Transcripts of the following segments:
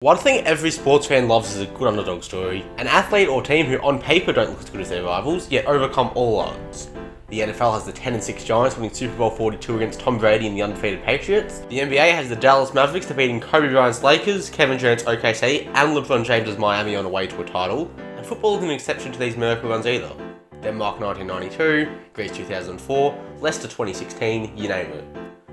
One thing every sports fan loves is a good underdog story. An athlete or team who on paper don't look as good as their rivals, yet overcome all odds. The NFL has the 10-6 Giants winning Super Bowl 42 against Tom Brady and the undefeated Patriots. The NBA has the Dallas Mavericks defeating Kobe Bryant's Lakers, Kevin Durant's OKC, and LeBron James' Miami on the way to a title. And football isn't an exception to these miracle runs either. Denmark 1992, Greece 2004, Leicester 2016, you name it.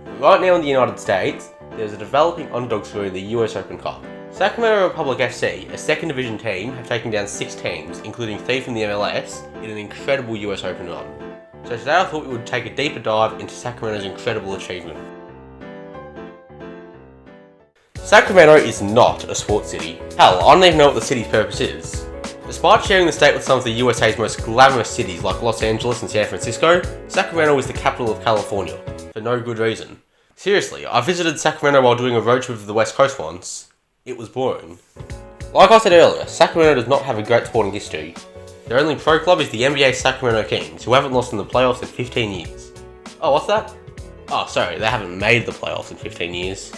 But right now in the United States, there's a developing underdog story in the US Open Cup. Sacramento Republic FC, a second division team, have taken down 6 teams, including 3 from the MLS, in an incredible US Open run. So today I thought we would take a deeper dive into Sacramento's incredible achievement. Sacramento is not a sports city. Hell, I don't even know what the city's purpose is. Despite sharing the state with some of the USA's most glamorous cities like Los Angeles and San Francisco, Sacramento is the capital of California, for no good reason. Seriously, I visited Sacramento while doing a road trip to the West Coast once. It was boring. Like I said earlier, Sacramento does not have a great sporting history. Their only pro club is the NBA Sacramento Kings, who haven't lost in the playoffs in 15 years. Oh, what's that? Oh, sorry, they haven't made the playoffs in 15 years.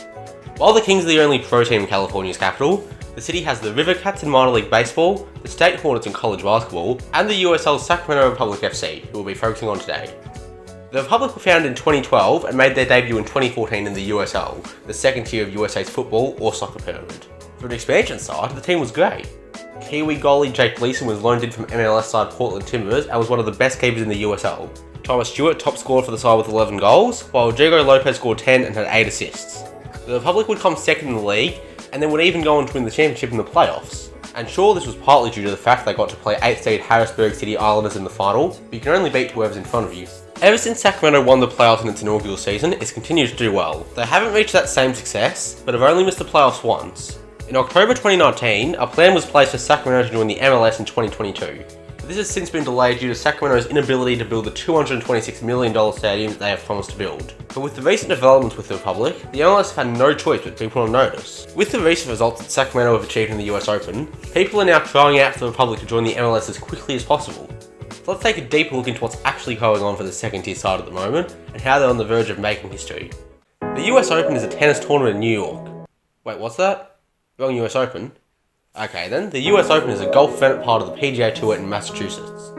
While the Kings are the only pro team in California's capital, the city has the River Cats in minor league baseball, the State Hornets in college basketball, and the USL's Sacramento Republic FC, who we'll be focusing on today. The Republic were founded in 2012 and made their debut in 2014 in the USL, the second tier of USA's football or soccer pyramid. For an expansion side, the team was great. Kiwi goalie Jake Gleason was loaned in from MLS side Portland Timbers and was one of the best keepers in the USL. Thomas Stewart top scored for the side with 11 goals, while Diego Lopez scored 10 and had 8 assists. The Republic would come second in the league, and then would even go on to win the championship in the playoffs. And sure, this was partly due to the fact they got to play 8th seed Harrisburg City Islanders in the final, but you can only beat whoever's in front of you. Ever since Sacramento won the playoffs in its inaugural season, it's continued to do well. They haven't reached that same success, but have only missed the playoffs once. In October 2019, a plan was placed for Sacramento to join the MLS in 2022, but this has since been delayed due to Sacramento's inability to build the $226 million stadium that they have promised to build. But with the recent developments with the Republic, the MLS have had no choice but to be put on notice. With the recent results that Sacramento have achieved in the US Open, people are now crying out for the Republic to join the MLS as quickly as possible. So let's take a deeper look into what's actually going on for the second tier side at the moment, and how they're on the verge of making history. The US Open is a tennis tournament in New York. Wait, what's that? Wrong US Open? Okay then, the US Open is a golf event part of the PGA Tour in Massachusetts.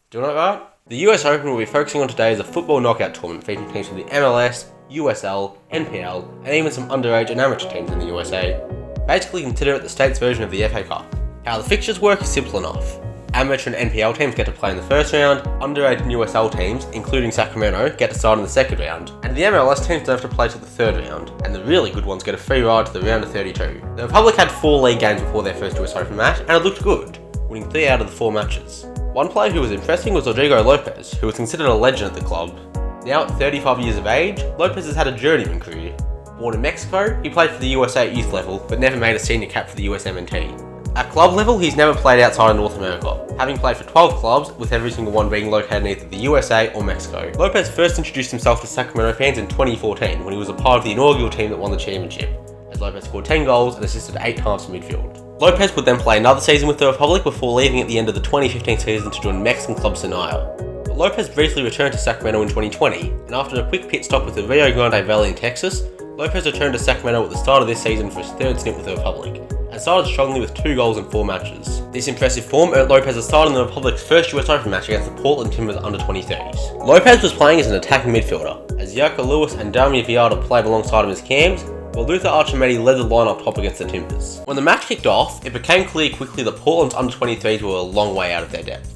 Doing it right? The US Open we'll be focusing on today is a football knockout tournament featuring teams from the MLS, USL, NPL, and even some underage and amateur teams in the USA. Basically consider it the state's version of the FA Cup. How the fixtures work is simple enough. Amateur and NPL teams get to play in the first round, underage and USL teams, including Sacramento, get to start in the second round, and the MLS teams don't have to play to the third round, and the really good ones get a free ride to the round of 32. The Republic had 4 league games before their first US Open match, and it looked good, winning 3 out of the 4 matches. One player who was impressing was Diego Lopez, who was considered a legend at the club. Now at 35 years of age, Lopez has had a journeyman career. Born in Mexico, he played for the USA at youth level, but never made a senior cap for the USMNT. At club level, he's never played outside of North America, having played for 12 clubs, with every single one being located in either the USA or Mexico. Lopez first introduced himself to Sacramento fans in 2014 when he was a part of the inaugural team that won the championship, as Lopez scored 10 goals and assisted 8 times from midfield. Lopez would then play another season with the Republic before leaving at the end of the 2015 season to join Mexican club Sonaya. But Lopez briefly returned to Sacramento in 2020, and after a quick pit stop with the Rio Grande Valley in Texas, Lopez returned to Sacramento at the start of this season for his 3rd stint with the Republic, and started strongly with 2 goals in 4 matches. This impressive form earned Lopez a start in the Republic's first US Open match against the Portland Timbers under 23s. Lopez was playing as an attacking midfielder, as Yaka Lewis and Damian Viada played alongside him as cams, while Luther Archimedes led the line up top against the Timbers. When the match kicked off, it became clear quickly that Portland's under 23s were a long way out of their depth.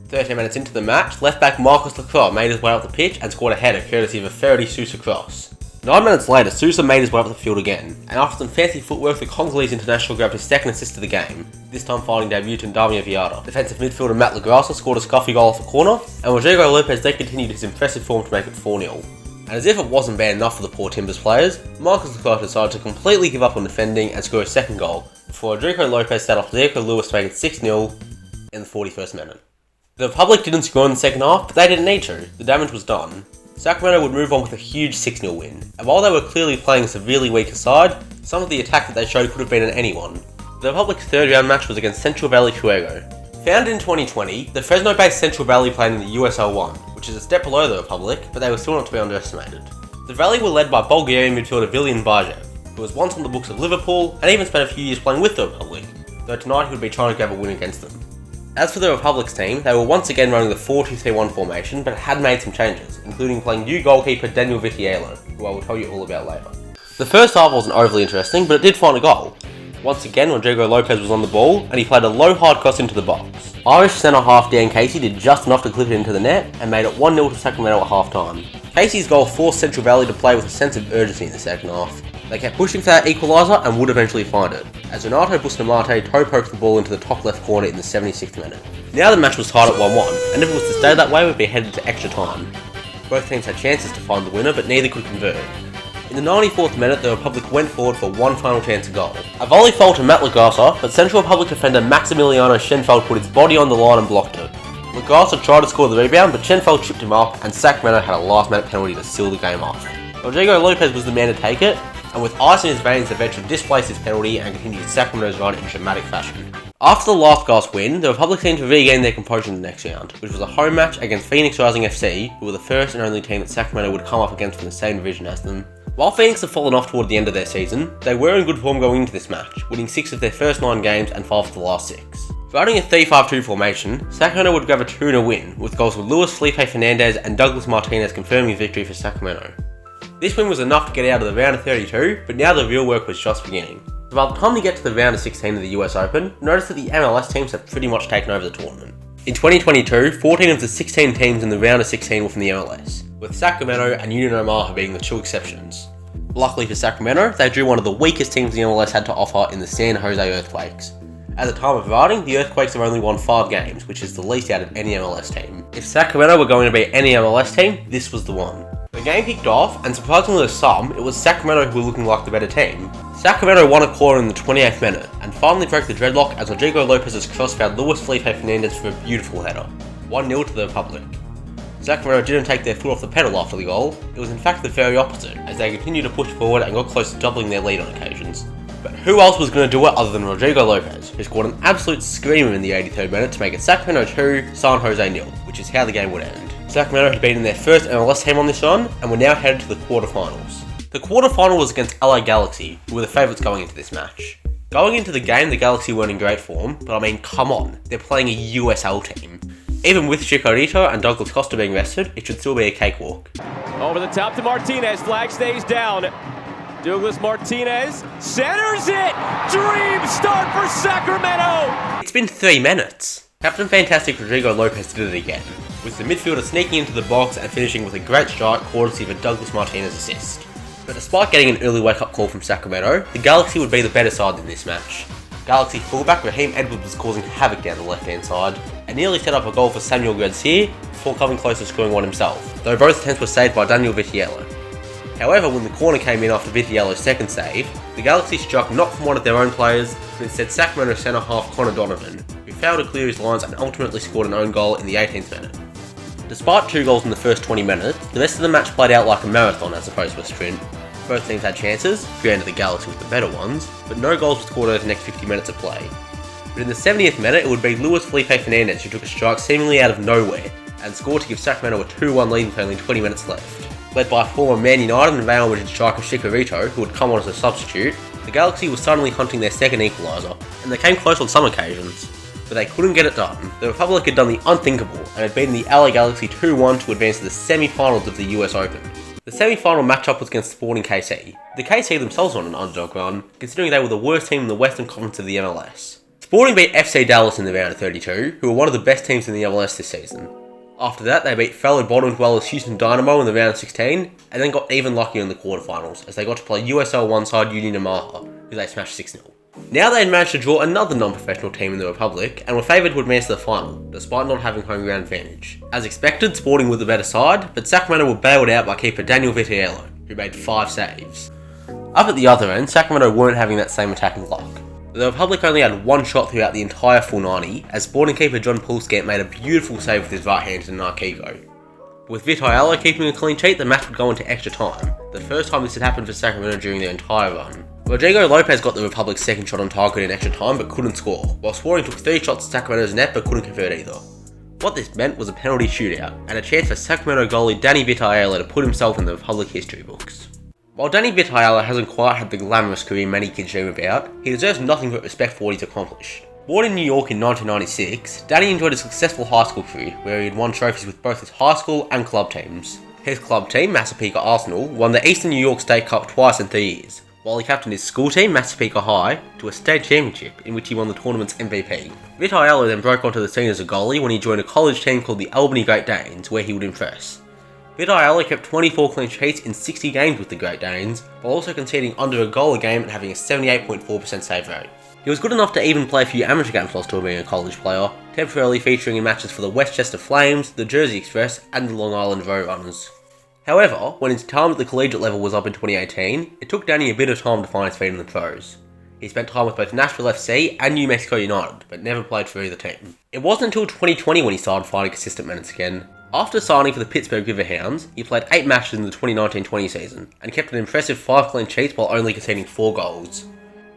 13 minutes into the match, left back Marcus Lacroix made his way up the pitch and scored a header courtesy of a Faraday Sousa cross. 9 minutes later, Sousa made his way up the field again, and after some fancy footwork, the Congolese international grabbed his 2nd assist of the game, this time finding debutant Damian Viada. Defensive midfielder Matt Lagrassa scored a scuffy goal off the corner, and Rodrigo Lopez then continued his impressive form to make it 4-0. And as if it wasn't bad enough for the poor Timbers players, Marcus Lacroix decided to completely give up on defending and score a 2nd goal, before Rodrigo Lopez set off Diego Lewis to make it 6-0 in the 41st minute. The Republic didn't score in the second half, but they didn't need to. The damage was done. Sacramento would move on with a huge 6-0 win, and while they were clearly playing a severely weaker side, some of the attack that they showed could have been an anyone. The Republic's 3rd round match was against Central Valley Fuego. Founded in 2020, the Fresno-based Central Valley played in the USL 1, which is a step below the Republic, but they were still not to be underestimated. The Valley were led by Bulgarian midfielder Viljan Bajev. who was once on the books at Liverpool and even spent a few years playing with the Republic, though tonight he would be trying to grab a win against them. As for the Republic's team, they were once again running the 4-2-3-1 formation, but had made some changes, including playing new goalkeeper Daniel Vitiello, who I will tell you all about later. The first half wasn't overly interesting, but it did find a goal. Once again, Rodrigo Lopez was on the ball, and he played a low hard cross into the box. Irish centre-half Dan Casey did just enough to clip it into the net, and made it 1-0 to Sacramento at half-time. Casey's goal forced Central Valley to play with a sense of urgency in the second half. They kept pushing for that equaliser and would eventually find it, as Renato Bustamante toe-poked the ball into the top left corner in the 76th minute. Now the match was tied at 1-1, and if it was to stay that way, we'd be headed to extra time. Both teams had chances to find the winner, but neither could convert. In the 94th minute, the Republic went forward for one final chance of goal. A volley fell to Matt Lagasa, but Central Republic defender Maximiliano Schenfeld put his body on the line and blocked it. Lagasa tried to score the rebound, but Schenfeld tripped him up, and Sacramento had a last-minute penalty to seal the game off. Rodrigo Lopez was the man to take it, and with ice in his veins, the veteran displaced his penalty and continued Sacramento's run in dramatic fashion. After the last gasp win, the Republic seemed to regain their composure in the next round, which was a home match against Phoenix Rising FC, who were the first and only team that Sacramento would come up against from the same division as them. While Phoenix had fallen off toward the end of their season, they were in good form going into this match, winning 6 of their first 9 games and 5 of the last 6. Running a 3-5-2 formation, Sacramento would grab a 2-0 win, with goals from Luis Felipe Fernandez and Douglas Martinez confirming victory for Sacramento. This win was enough to get out of the round of 32, but now the real work was just beginning. So by the time we get to the round of 16 of the US Open, notice that the MLS teams have pretty much taken over the tournament. In 2022, 14 of the 16 teams in the round of 16 were from the MLS, with Sacramento and Union Omaha being the 2 exceptions. Luckily for Sacramento, they drew one of the weakest teams the MLS had to offer in the San Jose Earthquakes. At the time of writing, the Earthquakes have only won 5 games, which is the least out of any MLS team. If Sacramento were going to beat any MLS team, this was the one. The game kicked off, and surprisingly to some, it was Sacramento who were looking like the better team. Sacramento won a quarter in the 28th minute, and finally broke the dreadlock as Rodrigo Lopez's cross found Luis Felipe Fernandez for a beautiful header. 1-0 to the Republic. Sacramento didn't take their foot off the pedal after the goal, it was in fact the very opposite, as they continued to push forward and got close to doubling their lead on occasions. But who else was going to do it other than Rodrigo Lopez, who scored an absolute screamer in the 83rd minute to make it Sacramento 2, San Jose 0, which is how the game would end. Sacramento had beaten their first MLS team on this run, and were now headed to the quarterfinals. The quarterfinal was against LA Galaxy, who were the favourites going into this match. Going into the game, the Galaxy weren't in great form, but I mean, come on, they're playing a USL team. Even with Chicharito and Douglas Costa being rested, it should still be a cakewalk. Over the top to Martinez, flag stays down. Douglas Martinez centers it! Dream start for Sacramento! It's been 3 minutes. Captain Fantastic Rodrigo Lopez did it again, with the midfielder sneaking into the box and finishing with a great strike courtesy of a Douglas Martinez assist. But despite getting an early wake-up call from Sacramento, the Galaxy would be the better side in this match. Galaxy fullback Raheem Edwards was causing havoc down the left-hand side, and nearly set up a goal for Samuel Garcia before coming close to scoring one himself, though both attempts were saved by Daniel Vitiello. However, when the corner came in after Vitiello's second save, the Galaxy struck not from one of their own players, but instead Sacramento centre-half Connor Donovan, who failed to clear his lines and ultimately scored an own goal in the 18th minute. Despite 2 goals in the first 20 minutes, the rest of the match played out like a marathon as opposed to a sprint. Both teams had chances, granted the Galaxy with the better ones, but no goals were scored over the next 50 minutes of play. But in the 70th minute, it would be Luis Felipe Fernandez who took a strike seemingly out of nowhere, and scored to give Sacramento a 2-1 lead with only 20 minutes left. Led by former Man United and Real Madrid striker Chicharito, who had come on as a substitute, the Galaxy was suddenly hunting their second equaliser, and they came close on some occasions, but they couldn't get it done. The Republic had done the unthinkable, and had beaten the LA Galaxy 2-1 to advance to the semi-finals of the US Open. The semi-final matchup was against Sporting KC. The KC themselves were on an underdog run, considering they were the worst team in the Western Conference of the MLS. Sporting beat FC Dallas in the round of 32, who were one of the best teams in the MLS this season. After that, they beat fellow bottom dwellers Houston Dynamo in the round of 16, and then got even luckier in the quarterfinals, as they got to play USL 1 side Union Omaha, who they smashed 6-0. Now they had managed to draw another non-professional team in the Republic, and were favoured to advance to the final, despite not having home ground advantage. As expected, Sporting were the better side, but Sacramento were bailed out by keeper Daniel Vitiello, who made 5 saves. Up at the other end, Sacramento weren't having that same attacking luck. The Republic only had 1 shot throughout the entire full 90, as Sporting keeper John Poulskamp made a beautiful save with his right hand to Narciso. With Vitiello keeping a clean sheet, the match would go into extra time, the first time this had happened for Sacramento during their entire run. Rodrigo Lopez got the Republic's second shot on target in extra time but couldn't score, while Sporting took 3 shots at Sacramento's net but couldn't convert either. What this meant was a penalty shootout, and a chance for Sacramento goalie Danny Vitiello to put himself in the Republic history books. While Danny Vitiello hasn't quite had the glamorous career many kids dream about, he deserves nothing but respect for what he's accomplished. Born in New York in 1996, Danny enjoyed a successful high school career where he had won trophies with both his high school and club teams. His club team, Massapequa Arsenal, won the Eastern New York State Cup twice in 3 years, while he captained his school team, Massapequa High, to a state championship in which he won the tournament's MVP. Vitiello then broke onto the scene as a goalie when he joined a college team called the Albany Great Danes, where he would impress. Vitiello kept 24 clean sheets in 60 games with the Great Danes, while also conceding under a goal a game and having a 78.4% save rate. He was good enough to even play a few amateur games while still being a college player, temporarily featuring in matches for the Westchester Flames, the Jersey Express, and the Long Island Roadrunners. However, when his time at the collegiate level was up in 2018, it took Danny a bit of time to find his feet in the pros. He spent time with both Nashville FC and New Mexico United, but never played for either team. It wasn't until 2020 when he started finding consistent minutes again. After signing for the Pittsburgh Riverhounds, he played 8 matches in the 2019-20 season, and kept an impressive 5 clean sheets while only conceding 4 goals.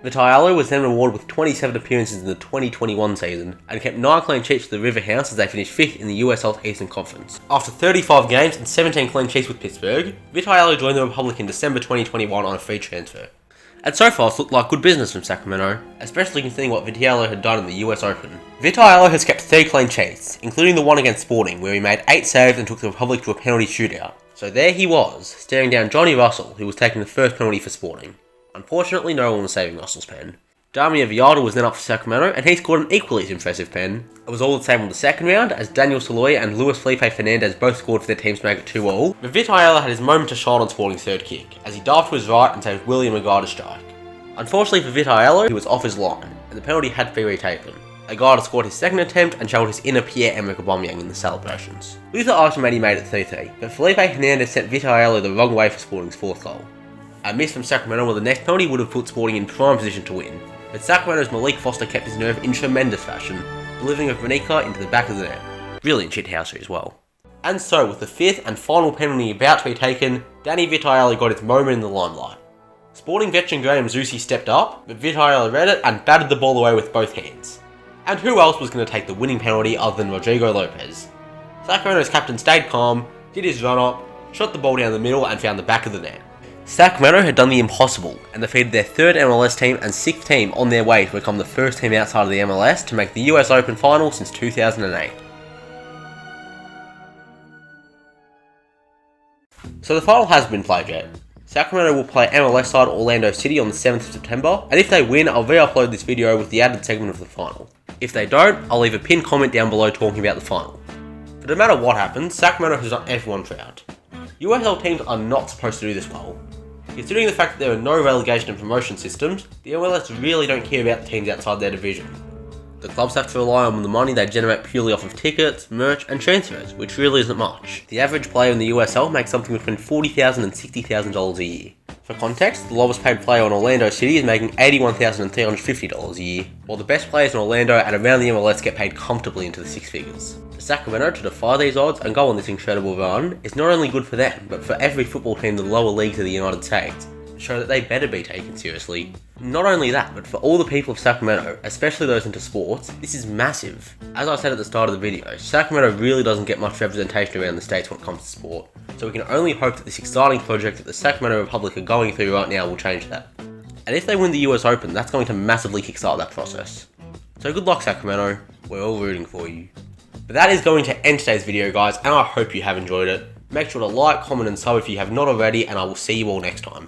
Vitiello was then rewarded with 27 appearances in the 2021 season, and kept 9 clean sheets for the Riverhounds as they finished 5th in the US Southeastern Conference. After 35 games and 17 clean sheets with Pittsburgh, Vitiello joined the Republic in December 2021 on a free transfer. And so far it's looked like good business from Sacramento, especially considering what Vitiello had done in the US Open. Vitiello has kept 3 clean sheets, including the one against Sporting, where he made 8 saves and took the Republic to a penalty shootout. So there he was, staring down Johnny Russell, who was taking the first penalty for Sporting. Unfortunately, no one was saving Russell's pen. Damir Viada was then up for Sacramento, and he scored an equally as impressive pen. It was all the same on the second round, as Daniel Saloy and Luis Felipe Fernandez both scored for their teams to make it 2-2, but Vitiello had his moment to shine on Sporting's third kick, as he dived to his right and saved William Agard to strike. Unfortunately for Vitiello, he was off his line, and the penalty had to be retaken. Agard scored his second attempt and showed his inner Pierre-Emerick Aubameyang in the celebrations. Luther Archimedes made it 3-3, but Felipe Hernandez sent Vitiello the wrong way for Sporting's fourth goal. A miss from Sacramento where the next penalty would have put Sporting in prime position to win, but Sacramento's Malik Foster kept his nerve in tremendous fashion, delivering a Venica into the back of the net. Brilliant shithousery as well. And so, with the 5th and final penalty about to be taken, Danny Vitiello got his moment in the limelight. Sporting veteran Graham Zusi stepped up, but Vitiello read it and batted the ball away with both hands. And who else was going to take the winning penalty other than Rodrigo Lopez? Sacramento's captain stayed calm, did his run-up, shot the ball down the middle and found the back of the net. Sacramento had done the impossible and defeated their 3rd MLS team and 6th team on their way to become the first team outside of the MLS to make the US Open final since 2008. So the final has been played yet. Sacramento will play MLS side Orlando City on the 7th of September, and if they win, I'll re-upload this video with the added segment of the final. If they don't, I'll leave a pinned comment down below talking about the final. But no matter what happens, Sacramento has done everyone proud. USL teams are not supposed to do this well. Considering the fact that there are no relegation and promotion systems, the MLS really don't care about the teams outside their division. The clubs have to rely on the money they generate purely off of tickets, merch, and transfers, which really isn't much. The average player in the USL makes something between $40,000 and $60,000 a year. For context, the lowest paid player in Orlando City is making $81,350 a year, while the best players in Orlando and around the MLS get paid comfortably into the 6 figures. For Sacramento to defy these odds and go on this incredible run is not only good for them, but for every football team in the lower leagues of the United States, to show that they better be taken seriously. Not only that, but for all the people of Sacramento, especially those into sports, this is massive. As I said at the start of the video, Sacramento really doesn't get much representation around the states when it comes to sport, so we can only hope that this exciting project that the Sacramento Republic are going through right now will change that. And if they win the US Open, that's going to massively kickstart that process. So good luck Sacramento, we're all rooting for you. But that is going to end today's video guys, and I hope you have enjoyed it. Make sure to like, comment and sub if you have not already, and I will see you all next time.